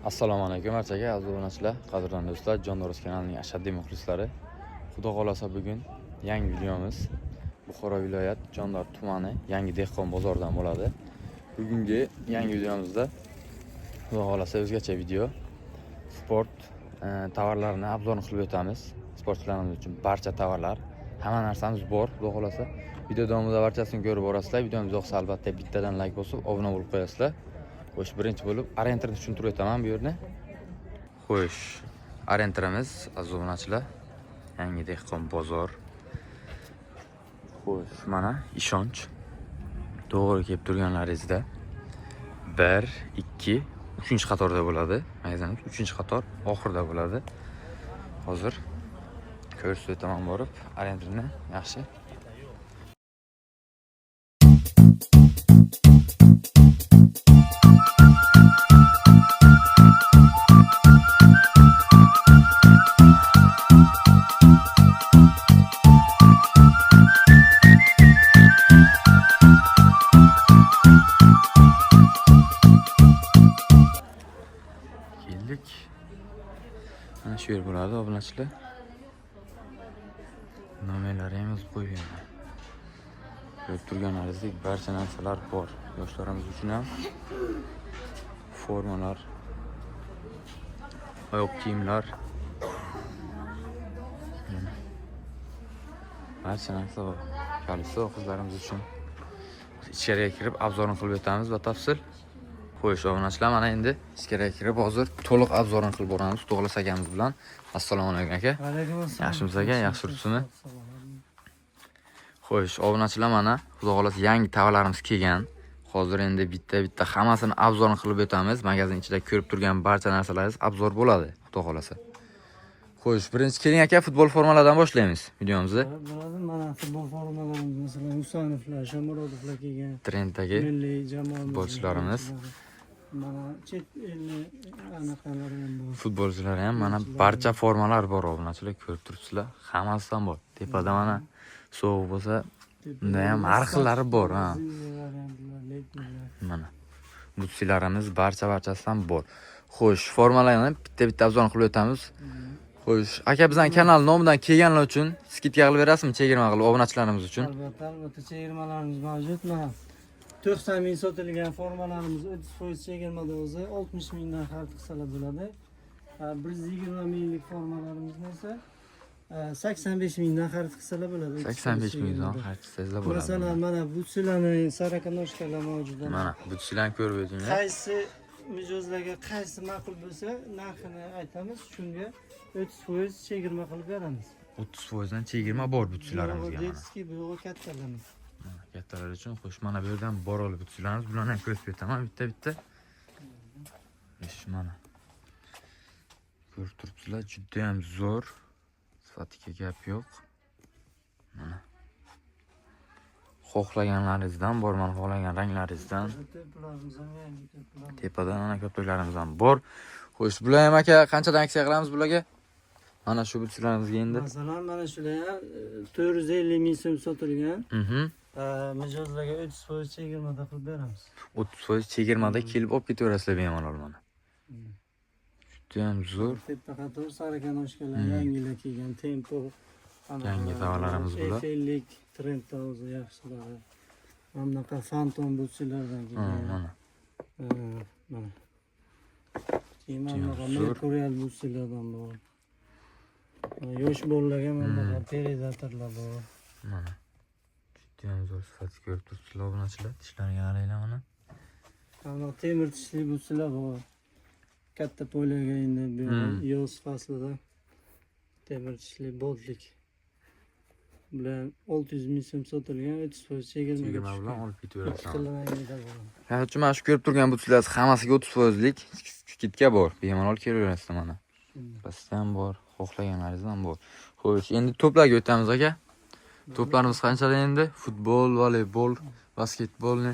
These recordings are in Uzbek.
Assalomu alaykum barchaga aziz obunachilar, qadrli do'stlar, Jon Do'ros kanalining ashaddiy muxlislari. Xudo xolasa bugun yangi videomiz Buxoro viloyat Jondor tumani yangi dehqon bozoridan bo'ladi. Bugungi yangi videomizda xudo xolasa o'zgacha video. Sport tovarlarini obzorni qilib o'tamiz. Sportchilarimiz uchun barcha tovarlar, hamma narsamiz bor. Xudo xolasa video davomida barchasini ko'rib borasizlar. Videomiz yoqsa albatta bittadan like bosib, obuna bo'lib qo'yasizlar. Xo'sh, birinchi bo'lib orientirni tushuntirib o'taman bu yerni. Xo'sh, orientirimiz aziz obunachilar, yangi dehqon bozor. Xo'sh, mana ishonch. To'g'ri kelib turganlaringizda 1, 2, 3-qatorda bo'ladi. Magazinimiz 3-qator oxirida bo'ladi. Hozir ko'rsatib o'taman borib, orientirni yaxshi. Mana shu yer bo'ladi obunachilar. Nomerlarimiz qo'ygan. Ko'rib turganlaringizdek barcha narsalar bor. Yoshlarimiz uchun ham formalar, oyoq kiyimlar, barcha narsa bor. Kalisi qizlarimiz uchun. Ichkariga kirib obzorni qilib o'tamiz batafsil. Xo'sh, obunachilar, mana endi ichkariga kirib hozir to'liq obzorni qilib boramiz To'g'ris akamiz bilan. Assalomu alaykum aka. Alaykum assalom. Yaxshimisiz aka? Yaxshi turibsizmi? Xo'sh, obunachilar, mana xudo xolasa yangi tovarlarimiz kelgan. Hozir endi bitta hammasini obzorni qilib o'tamiz. Magazin ichida ko'rib turgan barcha narsalaringiz obzor bo'ladi, xudo xolasa. Xo'sh, birinchi keling aka, futbol formalaridan boshlaymiz videomizni. Bo'ladi, mana futbol formalarimiz, masalan, Husanovlar, Shomurodovlar kelgan. Trenddagi Milliy jamoamiz futbolchilarimiz. Mana chet elli anaqalari ham bor. Futbolchilar ham mana barcha formalar bor obunachilar, ko'rib turibsizlar. Hammasidan bor. Tepada mana sovuq bo'lsa, unda ham har xillari bor, ha. Mana butsilarimiz barchasidan bor. Xo'sh, formalarni bitta obzorni qilib o'tamiz. Xo'sh, aka, bizning kanal nomidan kelganlar uchun skidka qilib berasizmi? Chegirma qilib obunachilarimiz uchun. Albatta, chegirmalarimiz mavjud. Mana 90 ming sotilgan formalarimiz 30% chegirmada o'zi 60 mingdan xarid qilsalar bo'ladi. 120 minglik formalarimizda esa 85 mingdan xarid qilsalar bo'ladi. 85 mingdan xarid qilsalar bo'ladi. Masalan, mana butsilarning sarakanoshlari mavjud. Mana butsilarni ko'rib o'tinglar. Qaysi mijozlarga qaysi ma'qul bo'lsa, narxini aytamiz, shunga 30% chegirma qilib beramiz. 30% dan chegirma bor butsilarimizga. Detski bu kattalarimiz. Kattalar uchun xo'sh, mana bu yerdan bor olib butsilarimiz, bularni ham ko'rsatib beraman bitta. Ish, mana. Ko'rib turibsizlar, juda ham zo'r. Sifatiga gap yo'q. Mana. Xohlaganlaringizdan bor, mana xohlagan ranglaringizdan. Tepadan mana ko'priklarimiz ham bor. Xo'sh, bular ham aka qanchadan aksiya qilamiz bularga? Mana shu butsilarimizga endi. Masalan, mana shular 450 ming so'm sotilgan. Mijozlarga 30% chegirmada qilib beramiz. 30% chegirmada kelib olib ketaverasizlar bemalol mana. Juda ham zo'r. Tepa qator sarakanoshalar yangilar kelgan, tempo. Yangi tovarlarimiz bular. Effellik, trendda o'zi yaxshilari. Mana bunaqa fantom butsilardan kelgan. Mana. Mana. Mana Mercurial butsilardan bor. Yosh bolalarga mana perizatorlar bor. Mana. Juda ham zo'r sifatli ko'rib turibsizlar obunachilar. Tishlariga qaranglar mana. Mana temir tishli butsilar bor. Katta poylarga endi bu yoz faslida temir tishli bodlik. Bular 600 ming so'm sotilgan, 30% chegirma bilan olib ketaverasiz. Ha, mana shu ko'rib turgan butsilar hammasiga 30%lik skidka bor. Bemalol kelaverasizlar mana. Bizdan bor, xohlaganlaringizdan bor. Xo'sh, endi to'plarga o'tamiz aka. To'plarimiz qanchadan endi? Futbol, voleybol, basketbolni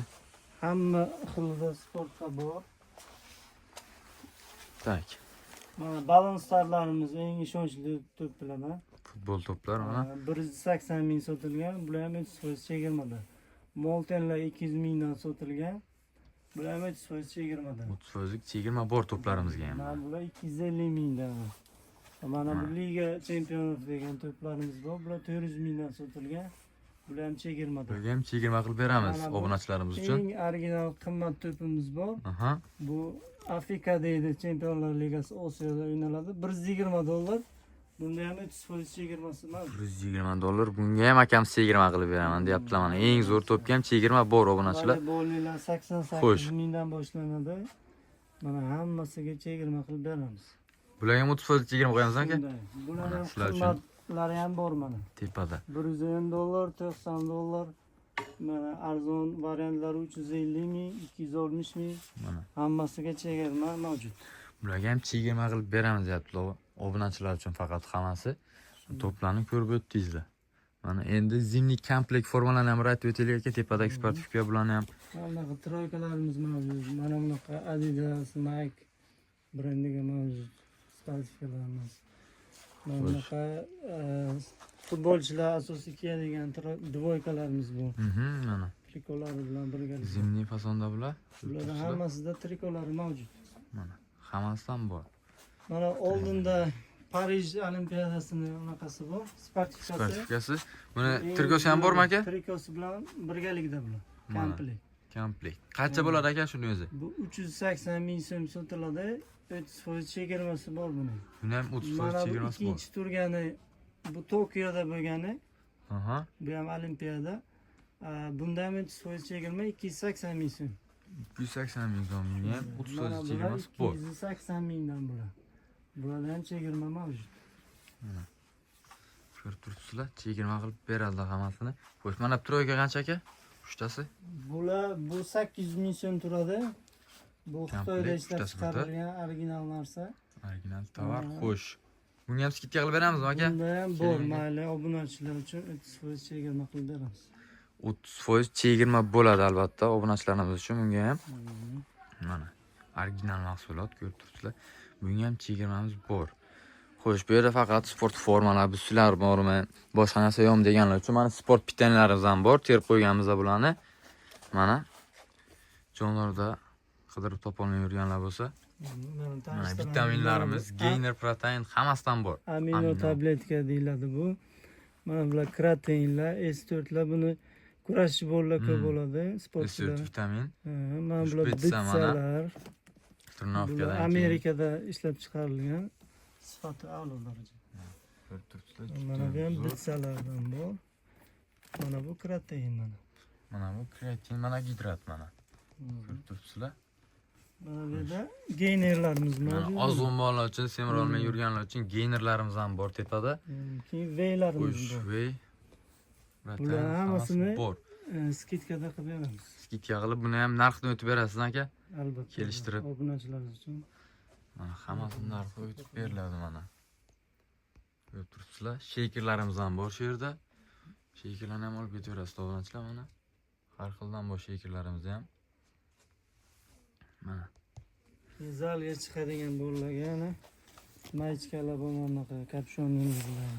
hamma xilda sportlar bor. Tak. Mana balanslarlarimiz eng ishonchli to'p bilaman. Futbol to'plar mana 180 ming sotilgan, bular ham 30% chegirmada. Moltenlar 200 mingdan sotilgan. Bular ham 30% chegirmadan. 30% chegirma bor to'plarimizga ham. Mana bular 250 mingdan. Mana bu liga chempionat degan to'plarimiz bor. Bular 400 mingdan sotilgan. Bular ham chegirmadan. Bularga ham chegirma qilib beramiz Mana bu obunachilarimiz uchun. Eng original qimmat to'pimiz bor. Aha. Bu Afrika deydi, Chempionlar Ligasi Osiyoda o'ynaladi. $120. Bunda ham 30% chegirmasi mavjud. $120. Bunga ham akam chegirma qilib beraman deyaptilar mana. Eng zo'r to'pga ham chegirma bor obunachilar. Voleybollar 88 mingdan boshlanadi. Mana hammasiga chegirma qilib beramiz. Bularga ham 30% chegirma qo'yamiz aka? Bular ham Sizlar uchun. qimmatlari ham bor mana. Tepada. $110, $90. Mana arzon variantlari 350 ming, 260 ming. Mana. Hammasiga chegirma mavjud. Bularga ham chegirma qilib beramiz deyaptilar. Obunachilar uchun faqat hammasi. To'plarni ko'rib o'tdingizlar. Mana endi zimniy komplekt formalarni ham aytib o'taylik aka. Tepadagi sportivka bularni ham. Mana bu troykalarimiz mavjud. Mana bunaqa Adidas, Nike brendiga mavjud sportivkalarimiz. Mana bunaqa futbolchilar asosiy kiyadigan dvoykalarimiz bor. Mana. Trikolari bilan birgalikda. Zimniy fasonda bular. Bularning hammasida trikolari mavjud. Mana. Hammasidan bor. Mana oldinda Parij Olimpiadasini unaqasi bor, sportivkasi. Sportivkasi. Buni trikosi ham bormi aka? Trikosi bilan birgalikda bular. Komplekt. Komplekt. Qancha bo'ladi aka shuni o'zi? Bu 380 ming so'm sotiladi. 30% chegirmasi bor buning. Buni ham 30% Mana bu chegirmasi bor. ikkinchi turgani, bu Tokioda bo'lgani, Aha. bu ham Olimpiada. Bunda ham 30% chegirma 280 ming so'm. 280 ming so'm. Bunga ham 30% Mana bular chegirmasi bor. 280 mingdan bular. Bularda ham chegirma mavjud. Ko'rib turibsizlar, chegirma qilib beradilar hammasini. Xo'sh, mana troyka qancha aka? Uchtasi? Bular bu 800 ming so'm turadi. Bu Xitoyda ishlab uchtasi chiqarilgan original narsa. Original tovar. Xo'sh. Bunga ham skidka qilib beramizmi aka? Bunda ham bor, mayli obunachilar uchun 30% chegirma qilib beramiz. 30% chegirma bo'ladi albatta obunachilarimiz uchun bunga ham. Mana original mahsulot ko'rib turibsizlar. Bunga ham chegirmamiz bor. Xo'sh, bu yerda faqat sport formalar, buslar bormi, boshqa narsa yo'qmi deganlar uchun mana sport pitanlarimiz ham bor. Terib qo'yganmiz bularni. Mana jonlarda qidirib topolmay yurganlar bo'lsa, mana vitaminlarimiz, gainer, protein hammasidan bor. Amino tabletka deyiladi bu. Mana bular proteinlar, S4lar, buni kurashchi bolalar ko'p bo'ladi, sportchilar. S4 vitamin. Mana bular bitsalar. Turnovkadan Amerikada ishlab chiqarilgan, sifati a'lo daraja. ko'rib turibsizlar. Mana bu ham bitsalardan bor. Mana bu protein mana. Mana bu kreatin, mana gidrat mana. Ko'rib turibsizlar. Mana bu yerda geynerlarimiz Mana mavjud. ozg'un bolalar uchun, semir olmay yurganlar uchun geynerlarimiz ham bor tepada. Keyin veylarimiz Xo'sh, bor. vey. Bular hammasini bor. skidkada qilib beramiz. Skidka qilib buni ham narxini o'tib berasiz aka. Albatta. Kelishtirib. Obunachilar uchun. Mana hammasini narxi o'tib beriladi mana. Ko'rib turibsizlar. Sheykerlarimiz ham bor shu yerda. Sheykerlarni ham olib ketaverasiz obunachilar mana. Har xildan bor sheykerlarimiz ham. Mana. Zalga chiqadigan bolalarga ana maychkalar bo'lmoqda, kapshonimiz bilan.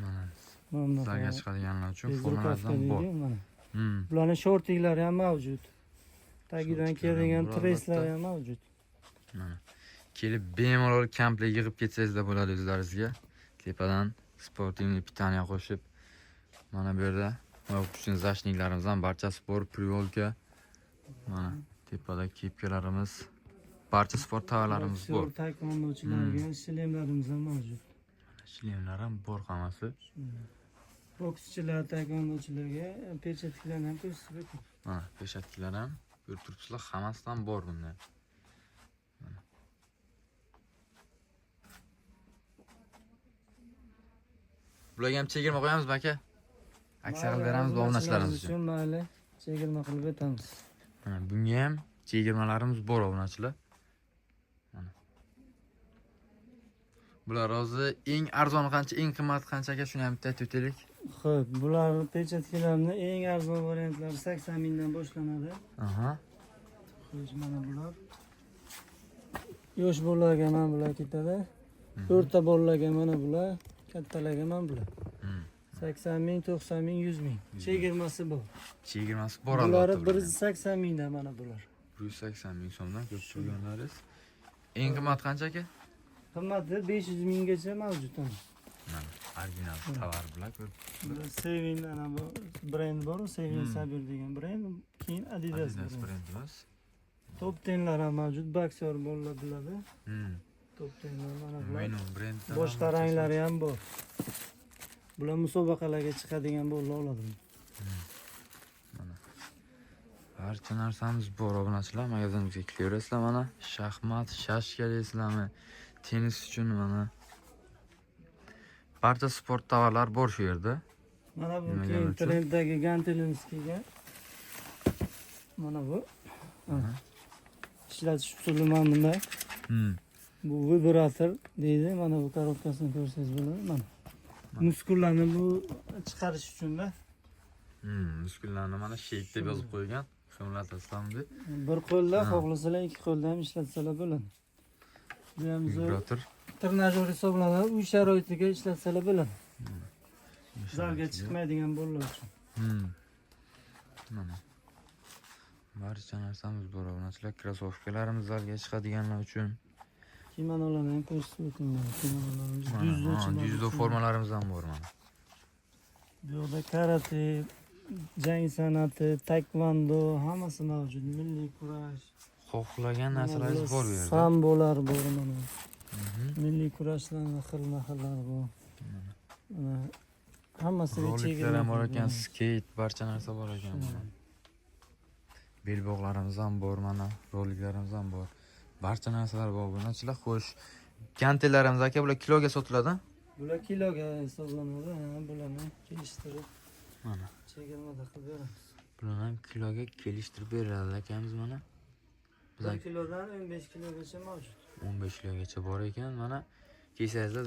Mana. Mana Zalga chiqadiganlar uchun formalardan bor. mana. Bularning shortiklari ham mavjud. Tagidan keladigan treslar ham mavjud. Mana. Kelib bemalol komplekt yig'ib ketsangiz da bo'ladi o'zlaringizga. Tepadan sportivniy pitaniya qo'shib. Mana bu yerda oyoq uchun zashniklarimiz ham barchasi bor, privolka. Mana tepada kepkalarimiz, barcha sport tovarlarimiz bor. Taekvondochilarga shlemlarimiz ham mavjud. Shlemlar ham bor hammasi. Bokschilar, taekvondochilarga perchatkalarni ham ko'rsatib o'ting. Mana peshatkilar ham ko'rib turibsizlar, hammasidan bor bunda. Bularga ham chegirma qo'yamizmi aka? Aksiya qilib beramiz obunachilarimiz uchun. Mayli, chegirma qilib o'tamiz. Mana bunga ham chegirmalarimiz bor obunachilar. Mana. Bular hozir eng arzoni qancha, eng qimmati qancha aka, shuni ham bitta aytib o'taylik. Xo'p, bular pechatkalarning eng arzon variantlari 80 mingdan boshlanadi. Aha. Xo'sh, mana bular. Yosh bolalarga mana bular ketadi. O'rta bolalarga mana bular, kattalarga mana bular. 80 ming, 90 ming, 100 ming. Chegirmasi bor. Chegirmasi bor Bular albatta. 180 mingdan mana bular. 180 ming so'mdan ko'p turganlaringiz. Eng qimmat qancha aka? Qimmati 500 minggacha mavjud. Mana original tovar bilan ko'rib. Sevin ana bu brend bor, Sevin Sabir degan brend. Keyin Adidas brendimiz. Top 10'lar ham mavjud, boksyor bolalar biladi. Top 10'lar mana bular. Mening brenddan Boshqa ranglari ham bor. Bular musobaqalarga chiqadigan bolalar oladi. Mana. Barcha narsamiz bor obunachilar, magazinimizga kelaverasizlar mana. Shaxmat, shashka deysizlarmi? Tennis uchun mana. Barcha sport tovarlar bor shu yerda. Mana bu keyin trenddagi Gantelinskiga. Mana bu. Ishlatish usuli mana bunday. Bu vibrator deydi. Mana bu korobkasini ko'rsangiz bo'ladi. Mana. Muskullarni bu chiqarish uchun-da. Muskullarni mana sheyk deb yozib qo'ygan. Ximlatasizlarmi deb. Bir qo'lda, xohlasalar ikki qo'lda ham ishlatsalar bo'ladi. Bu ham vibrator. Trenajyor hisoblanadi. Uy sharoitiga ishlatsalar bo'ladi. Zalga chiqmaydigan bolalar uchun. Mana. Barcha narsamiz bor obunachilar. Krossovkalarimiz zalga chiqadiganlar uchun. Kimonolarni ham ko'rsatib o'tinglar. Kimonolarimiz dzyudo formalarimiz ham bor mana. Bu yerda karate, jang san'ati, taekvondo hammasi mavjud. Milliy kurash. Xohlagan narsalaringiz bor bu yerda. Sambolar bor mana. Milliy kurashlarning xilma-xillari bor. Mana hammasiga roliklar ham bor ekan, skeyt, barcha narsa bor ekan. Belbog'larimiz ham bor mana, roliklarimiz ham bor. Barcha narsalar bor. Bunachilar xo'sh. Gantelarimiz aka bular kiloga sotiladi? Bular kiloga hisoblanadi. Bularni kelishtirib mana chegirmada qilib beramiz. Bularni ham kiloga kelishtirib beradi akamiz mana. 1 kilodan 15 kilogacha mavjud. 15 kilogacha bor ekan. Mana kelsangizlar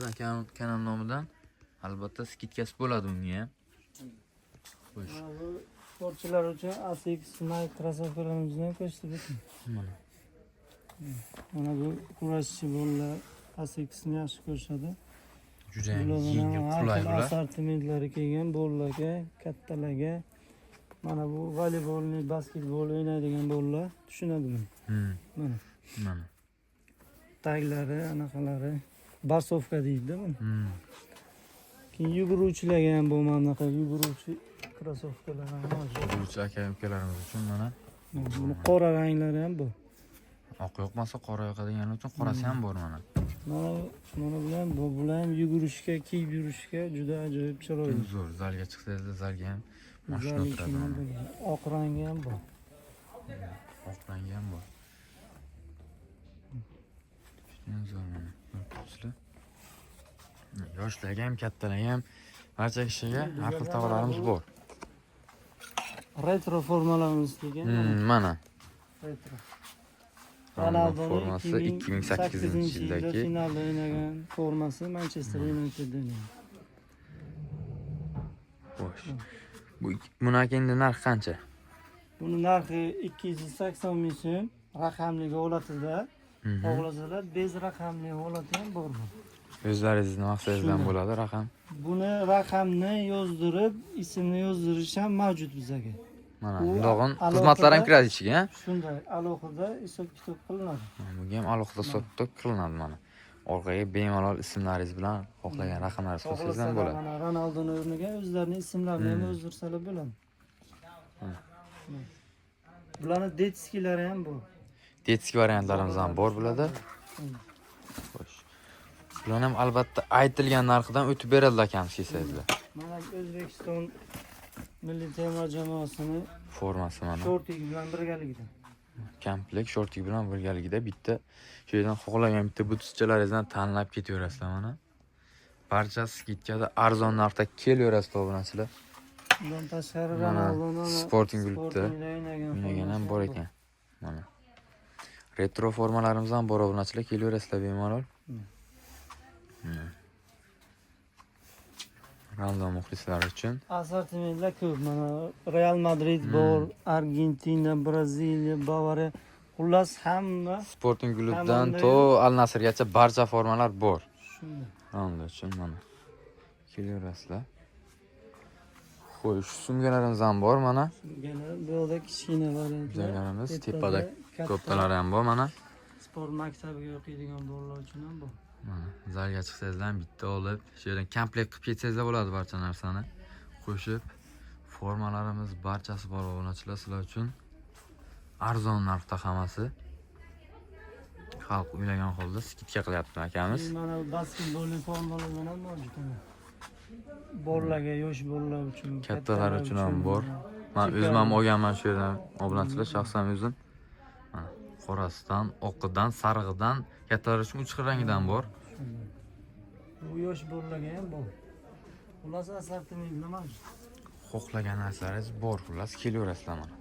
kanal nomidan albatta skidkasi bo'ladi unga ham. Xo'sh. Bu sportchilar uchun ASICS Nike krossovkalarimizni ko'rsatib o'ting. Mana bu kurashchi bolalar ASICSni yaxshi ko'rishadi. Juda ham yengil, qulay bular. Assortimentlari kelgan bolalarga, kattalarga. Mana bu voleybolni, basketbol o'ynaydigan bolalar tushunadi buni. Mana. Taglari, anaqalari, barsovka deydi buni. Keyin yuguruvchilarga ham bu bunaqa yuguruvchi krossovkalar ham mavjud. Yuguruvchi aka-ukalarimiz uchun mana. Buni qora ranglari ham bor. Oq yoqmasa qora yoqadiganlar uchun qorasi ham bor mana. Mana bilan bular ham yugurishga, kiyib yurishga juda ajoyib chiroyli. Zo'r, zalga chiqsangiz zalga ham mashina o'tiradi mana. Oq rangi ham bor. Oq rangi ham bor. Juda zo'r mana. Ko'rsizlar. Yoshlarga ham, kattalarga ham barcha kishiga har xil tovarlarimiz bor. Retro formalarimiz degan. Mana. Retro. Formasi 2008-yildagi finalda o'ynagan formasi Manchester Unitedda. Xo'sh. Bunaki endi narxi qancha? Buni narxi 280 ming so'm. Raqamli holatida. Xohlasalar bez raqamli holati ham bor. O'zlaringizni maqsadingizdan bo'ladi raqam. Buni raqamni yozdirib, ismni yozdirish ham mavjud bizga. Mana bundoqon xizmatlar ham kiradi ichiga. Shunday, alohida hisob-kitob qilinadi. Bunga ham alohida hisob-kitob qilinadi mana. Orqaga bemalol ismlaringiz bilan xohlagan raqamlaringizni qo'ysangiz ham bo'ladi. Mana Ronaldoning o'rniga o'zlarining ismlarini ham yozdirsalar bo'ladi. Bularning detskilari ham bor. Detski variantlarimiz ham bor bo'ladi. Xo'sh. Bular ham albatta aytilgan narxidan o'tib beradi akamiz kelsangizlar. Mana O'zbekiston milliy terma jamoasining formasi mana. Shortik bilan birgaligida. Komplekt shortik bilan birgaligida bitta shu yerdan xohlagan bitta butschalaringizdan tanlab ketaverasizlar mana. Barchasi skidkada arzon narxda kelaverasizlar obunachilar. Bundan tashqari Ronaldoning Sporting klubda o'ynagan ham bor ekan. Mana. Retro formalarimiz ham bor obunachilar, kelaverasizlar bemalol. Ronaldo muxlislari uchun assortimentlar ko'p. Mana Real Madrid bor, Argentina, Braziliya, Bavariya. Xullas hamma Sporting klubdan to Al Nasrgacha barcha formalar bor. Shunday. Ronaldo uchun mana. Kelaverasizlar. Xo'sh, sumkalarimiz ham bor mana. Sumkalar bu yerda kichkina variantlar. Sumkalarimiz tepada Ko'ptalari ham bor mana. Sport maktabiga o'qiydigan bolalar uchun ham bu. Mana zalga chiqsangizlar ham bitta olib, shu yerdan komplekt qilib ketsangizlar bo'ladi barcha narsani. Qo'shib, formalarimiz barchasi bor obunachilar sizlar uchun. Arzon narxda hammasi. Xalq uylagan holda skidka qilyapti akamiz. Mana basketbolli formalar ham mavjud. Bolalarga, yosh bolalar uchun, Kattalar uchun ham bor. Men o'zim ham olganman shu yerdan obunachilar shaxsan o'zim. Mana qorasidan, oqidan, sarig'idan, kattalar uchun 3 xil rangidan bor. Bu yosh bolalarga ham bor. Xullas assortimentlar mavjud. Xohlagan narsalaringiz bor, xullas kelaverasizlar mana.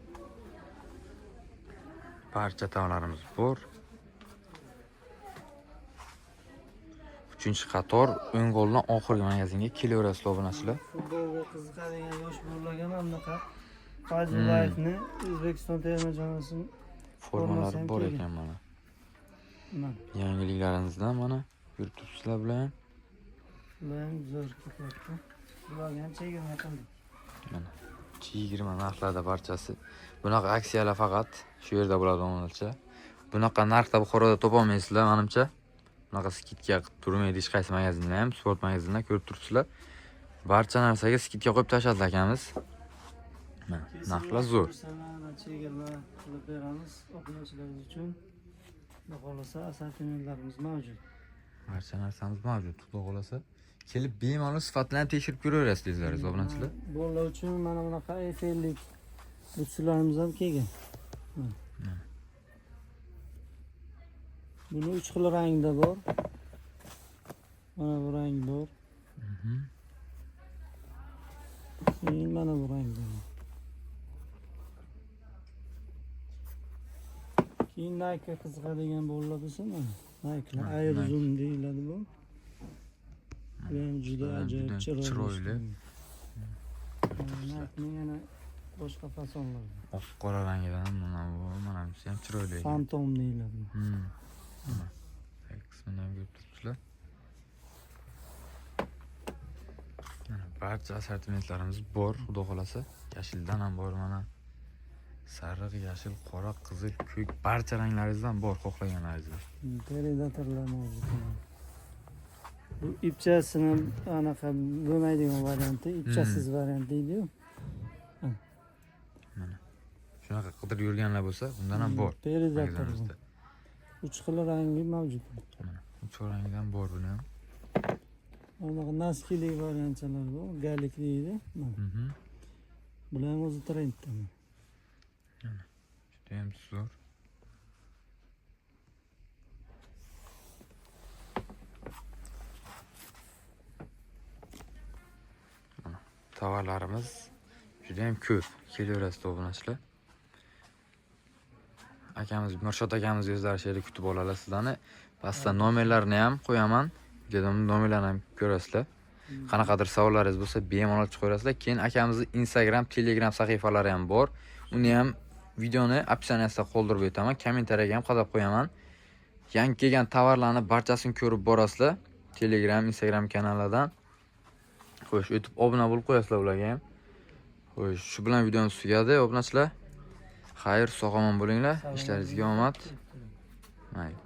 Barcha tovarlarimiz bor. 3-qator o'ng qo'ldan oxirgi magazinga kelaverasizlar obunachilar. Futbolga qiziqadigan yosh bolalarga ham bunaqa Fazillayevni O'zbekiston terma jamoasining Formalari bor ekan mana. Mana Yangiliklarimizdan mana ko'rib turibsizlar bilan. bular ham zo'r ketyapti. Bularga ham chegirma qildik. Mana chegirma narxlarda barchasi. Bunaqa aksiyalar faqat shu yerda bo'ladi obunachilar. Bunaqa narxda Buxoroda topolmaysizlar menimcha. Bunaqa skidka qilib turmaydi hech qaysi magazinda ham, sport magazinda ko'rib turibsizlar. Barcha narsaga skidka qo'yib tashladi akamiz. Mana narxlar zo'r. Chegirma qilib beramiz o'quvchilarimiz uchun. Xudo xolasa assortimentlarimiz mavjud. Barcha narsamiz mavjud. Xudo xolasa kelib bemalol sifatlarni tekshirib ko'raverasiz sizlar obunachilar. Bolalar uchun mana bunaqa Eiffellik butsularimiz ham kelgan. Buni 3 xil rangda bor. Mana bu rang bor. Keyin mana bu rangda bor. Keyin Nike qiziqadigan bolalar bo'lsa mana Nike Air Zoom deyiladi bu. Bu ham juda ajoyib chiroyli. Nike'ning yana boshqa fasonlari. Oq qora rangidan mana bu ham chiroyli. Phantom deyiladi. Mana qismini ham ko'rib turibsizlar. Mana barcha assortimentlarimiz bor, xudo xolasa. Yashildan ham bor mana. Sariq, yashil, qora, qizil, ko'k barcha ranglaringizdan bor xohlaganingizni. Predatorlar mavjud. Bu ipchasini anaqa bo'lmaydigan varianti, ipchasiz variant deydi-ku. Mana shunaqa qidirib yurganlar bo'lsa, bundan ham bor. Predator. 3 xil rangi mavjud. Mana 3 xil rangdan bor buni ham. Anaqa naskili variantlar bor, galik deydi. Bular ham o'zi trendda. Juda ham zo'r. Tovarlarimiz juda ham ko'p. Kelaverasizlar obunachilar. Akamiz Mirshod akamiz o'zlari shu yerda kutib oladilar sizlarni. Pastda nomerlarini ham qo'yaman. Dedim nomerlarni ham ko'rasizlar. Qanaqadir savollaringiz bo'lsa bemalol chiqaverasizlar. Keyin akamizning Instagram, Telegram sahifalari ham bor. Uni ham videoni opsiyasida qoldirib o'taman. Kommentariyaga ham qadab qo'yaman. Yangi kelgan tovarlarni barchasini ko'rib borasizlar. Telegram, Instagram kanallaridan. Xo'sh, o'tib obuna bo'lib qo'yasizlar ularga ham. Xo'sh, shu bilan videomiz tugadi, obunachilar. Xayr, sog' omon bo'linglar. Ishlaringizga omad. Mayli.